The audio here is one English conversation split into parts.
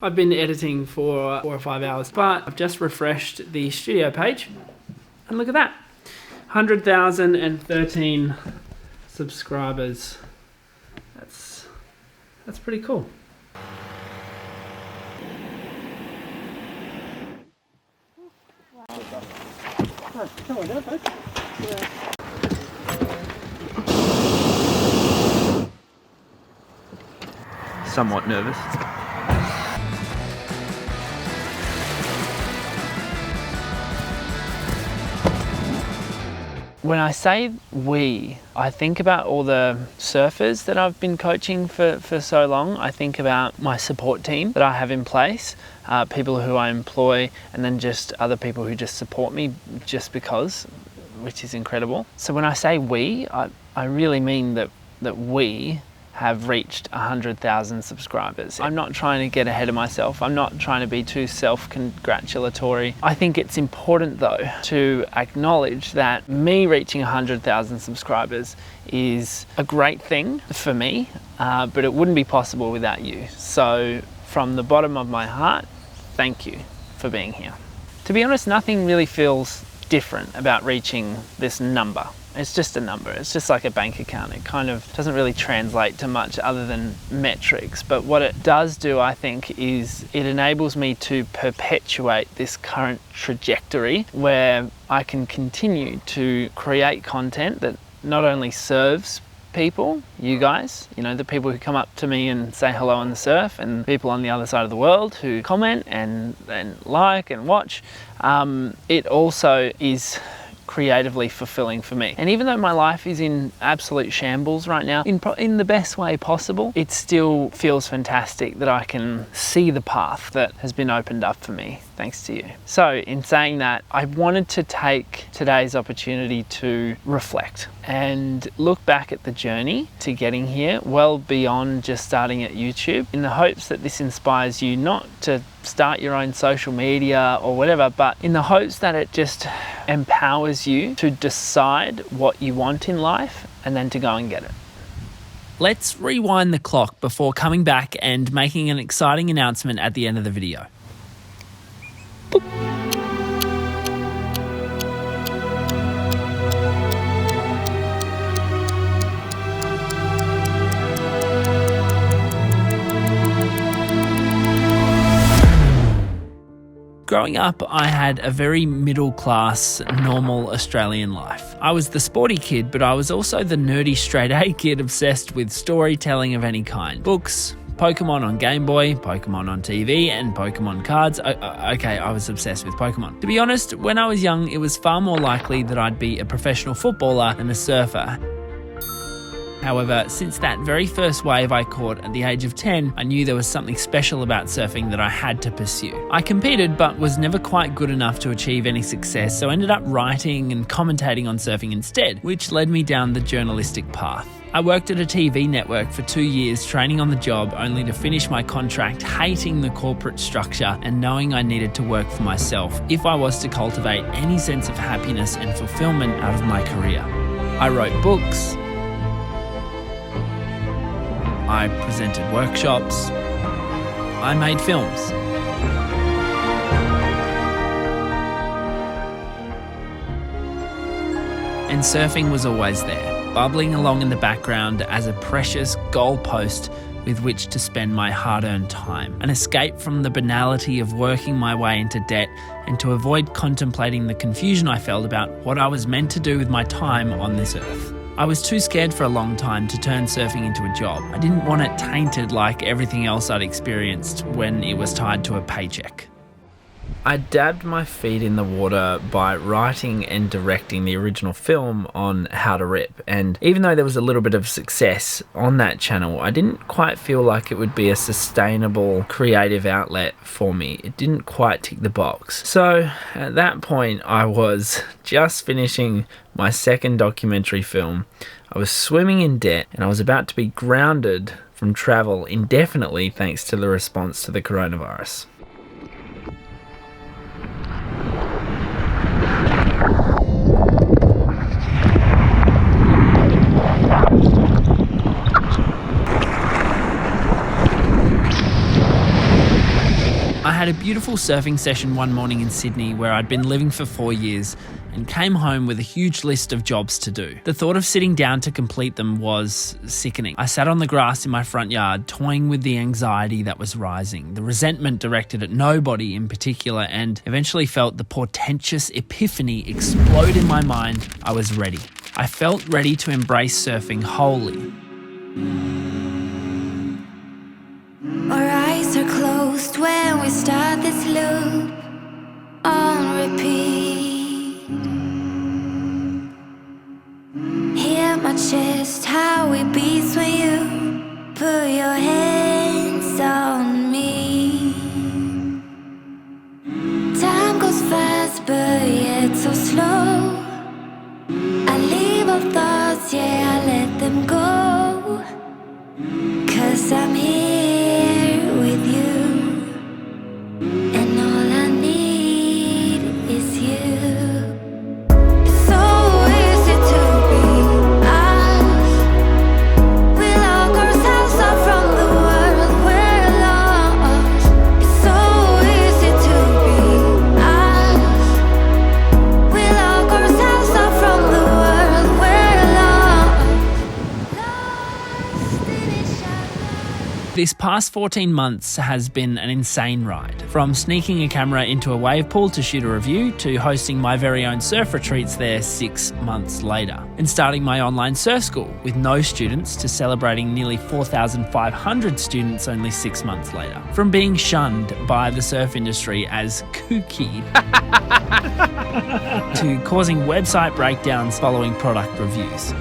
I've been editing for 4 or 5 hours, but I've just refreshed the studio page and look at that. 100,013 subscribers. That's pretty cool. Somewhat nervous. When I say we, I think about all the surfers that I've been coaching for so long. I think about my support team that I have in place, people who I employ, and then just other people who just support me just because, which is incredible. So when I say we, I really mean that we have reached 100,000 subscribers. I'm not trying to get ahead of myself. I'm not trying to be too self-congratulatory. I think it's important though to acknowledge that me reaching 100,000 subscribers is a great thing for me, but it wouldn't be possible without you. So from the bottom of my heart, thank you for being here. To be honest, nothing really feels different about reaching this number. It's just a number. It's just like a bank account. It kind of doesn't really translate to much other than metrics. But what it does do, I think, is it enables me to perpetuate this current trajectory where I can continue to create content that not only serves people, you guys, you know, the people who come up to me and say hello on the surf, and people on the other side of the world who comment and like and watch. It also is creatively fulfilling for me. And even though my life is in absolute shambles right now, in the best way possible, it still feels fantastic that I can see the path that has been opened up for me thanks to you. So in saying that, I wanted to take today's opportunity to reflect and look back at the journey to getting here, well beyond just starting at YouTube, in the hopes that this inspires you not to start your own social media or whatever, but in the hopes that it just empowers you to decide what you want in life and then to go and get it. Let's rewind the clock before coming back and making an exciting announcement at the end of the video. Boop. Growing up, I had a very middle-class, normal Australian life. I was the sporty kid, but I was also the nerdy straight-A kid obsessed with storytelling of any kind. Books, Pokemon on Game Boy, Pokemon on TV, and Pokemon cards. Okay, I was obsessed with Pokemon. To be honest, when I was young, it was far more likely that I'd be a professional footballer than a surfer. However, since that very first wave I caught at the age of 10, I knew there was something special about surfing that I had to pursue. I competed, but was never quite good enough to achieve any success, so ended up writing and commentating on surfing instead, which led me down the journalistic path. I worked at a TV network for 2 years, training on the job, only to finish my contract hating the corporate structure and knowing I needed to work for myself if I was to cultivate any sense of happiness and fulfillment out of my career. I wrote books, I presented workshops, I made films. And surfing was always there, bubbling along in the background as a precious goalpost with which to spend my hard-earned time, an escape from the banality of working my way into debt and to avoid contemplating the confusion I felt about what I was meant to do with my time on this earth. I was too scared for a long time to turn surfing into a job. I didn't want it tainted like everything else I'd experienced when it was tied to a paycheck. I dabbed my feet in the water by writing and directing the original film on How to Rip, and even though there was a little bit of success on that channel, I didn't quite feel like it would be a sustainable creative outlet for me. It didn't quite tick the box. So at that point, I was just finishing my second documentary film. I was swimming in debt and I was about to be grounded from travel indefinitely thanks to the response to the coronavirus. I had a beautiful surfing session one morning in Sydney where I'd been living for 4 years and came home with a huge list of jobs to do. The thought of sitting down to complete them was sickening. I sat on the grass in my front yard, toying with the anxiety that was rising, the resentment directed at nobody in particular, and eventually felt the portentous epiphany explode in my mind. I was ready. I felt ready to embrace surfing wholly. Our eyes are closed when we start this loop on repeat. Hear my chest, how it beats when you put your hands on me. Time goes fast, but yet so slow. I leave all thoughts, yeah, I let them go. 'Cause I'm here with you, and all I need is you. It's so easy to be us. We lock ourselves out from the world we're lost. It's so easy to be us. We lock ourselves out from the world we're lost. Lost in each other. This past 14 months has been an insane ride. From sneaking a camera into a wave pool to shoot a review, to hosting my very own surf retreats there 6 months later, and starting my online surf school with no students, to celebrating nearly 4,500 students only 6 months later. From being shunned by the surf industry as kooky to causing website breakdowns following product reviews.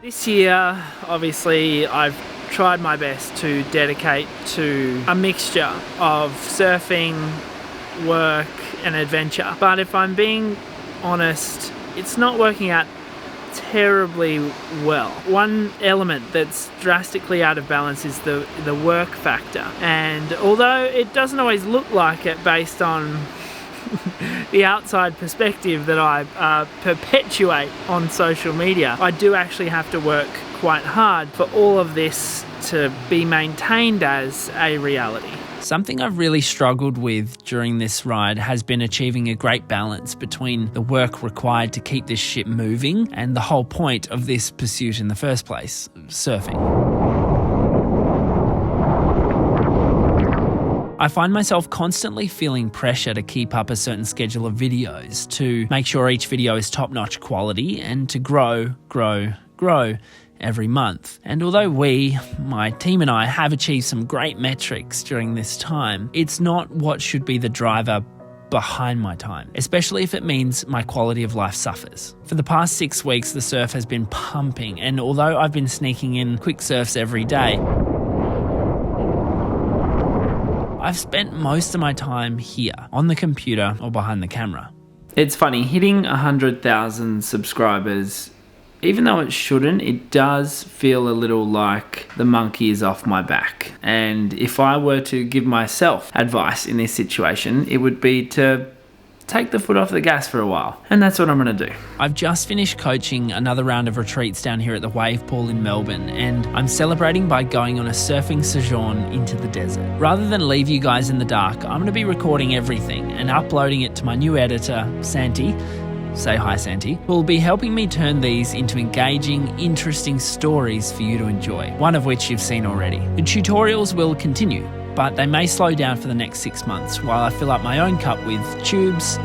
This year, obviously, I've tried my best to dedicate to a mixture of surfing, work and adventure. But if I'm being honest, it's not working out terribly well. One element that's drastically out of balance is the work factor. And although it doesn't always look like it based on the outside perspective that I perpetuate on social media, I do actually have to work quite hard for all of this to be maintained as a reality. Something I've really struggled with during this ride has been achieving a great balance between the work required to keep this ship moving and the whole point of this pursuit in the first place, surfing. I find myself constantly feeling pressure to keep up a certain schedule of videos, to make sure each video is top-notch quality, and to grow every month. And although my team and I, have achieved some great metrics during this time, it's not what should be the driver behind my time, especially if it means my quality of life suffers. For the past 6 weeks, the surf has been pumping, and although I've been sneaking in quick surfs every day, I've spent most of my time here, on the computer or behind the camera. It's funny, hitting 100,000 subscribers, even though it shouldn't, it does feel a little like the monkey is off my back. And if I were to give myself advice in this situation, it would be to take the foot off the gas for a while. And that's what I'm going to do. I've just finished coaching another round of retreats down here at the wave pool in Melbourne, and I'm celebrating by going on a surfing sojourn into the desert. Rather than leave you guys in the dark, I'm going to be recording everything and uploading it to my new editor, Santi. Say hi, Santi, who will be helping me turn these into engaging, interesting stories for you to enjoy, one of which you've seen already. The tutorials will continue, but they may slow down for the next 6 months while I fill up my own cup with tubes,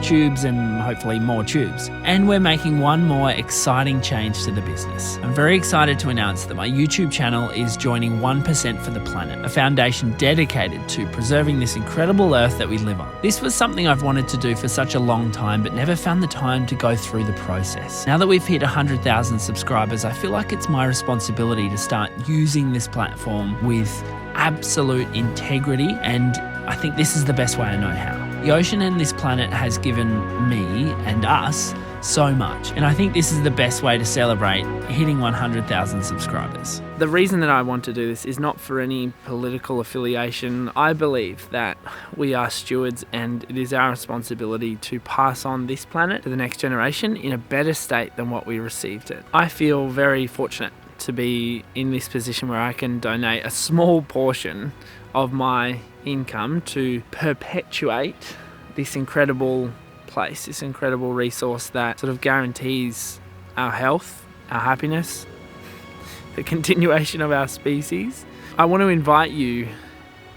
and hopefully more tubes. And we're making one more exciting change to the business. I'm very excited to announce that my YouTube channel is joining 1% for the Planet, a foundation dedicated to preserving this incredible earth that we live on. This was something I've wanted to do for such a long time, but never found the time to go through the process. Now that we've hit 100,000 subscribers, I feel like it's my responsibility to start using this platform with absolute integrity, and I think this is the best way I know how. The ocean and this planet has given me and us so much, and I think this is the best way to celebrate hitting 100,000 subscribers. The reason that I want to do this is not for any political affiliation. I believe that we are stewards, and it is our responsibility to pass on this planet to the next generation in a better state than what we received it. I feel very fortunate to be in this position where I can donate a small portion of my income to perpetuate this incredible place, this incredible resource that sort of guarantees our health, our happiness, the continuation of our species. I want to invite you,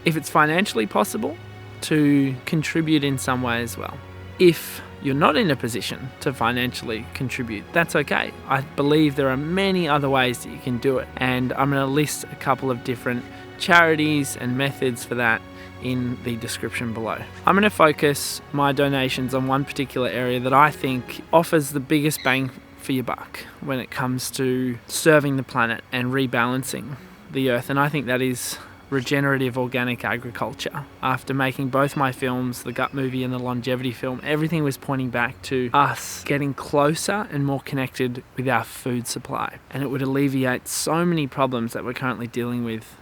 if it's financially possible, to contribute in some way as well. If you're not in a position to financially contribute, that's okay. I believe there are many other ways that you can do it, and I'm going to list a couple of different charities and methods for that in the description below. I'm going to focus my donations on one particular area that I think offers the biggest bang for your buck when it comes to serving the planet and rebalancing the earth, and I think that is regenerative organic agriculture. After making both my films, the gut movie and the longevity film, everything was pointing back to us getting closer and more connected with our food supply, and it would alleviate so many problems that we're currently dealing with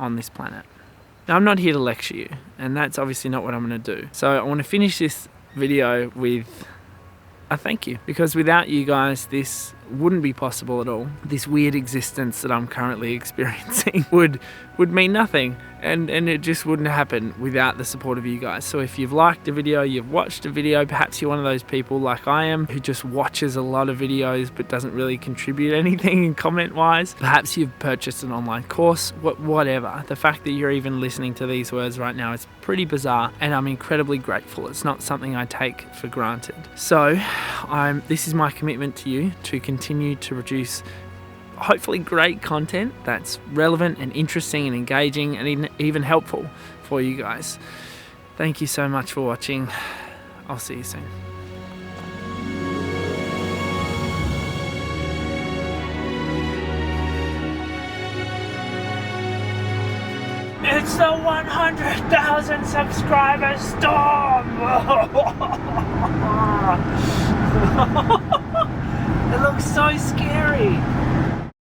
on this planet. Now, I'm not here to lecture you, and that's obviously not what I'm going to do. So I want to finish this video with a thank you, because without you guys this wouldn't be possible at all. This weird existence that I'm currently experiencing would mean nothing, and it just wouldn't happen without the support of you guys. So if you've liked a video, you've watched a video, perhaps you're one of those people like I am who just watches a lot of videos but doesn't really contribute anything comment wise. Perhaps you've purchased an online course, whatever. The fact that you're even listening to these words right now is pretty bizarre, and I'm incredibly grateful. It's not something I take for granted. So this is my commitment to you, to continue to produce hopefully great content that's relevant and interesting and engaging and even helpful for you guys. Thank you so much for watching. I'll see you soon. It's the 100,000 subscriber storm! It looks so scary.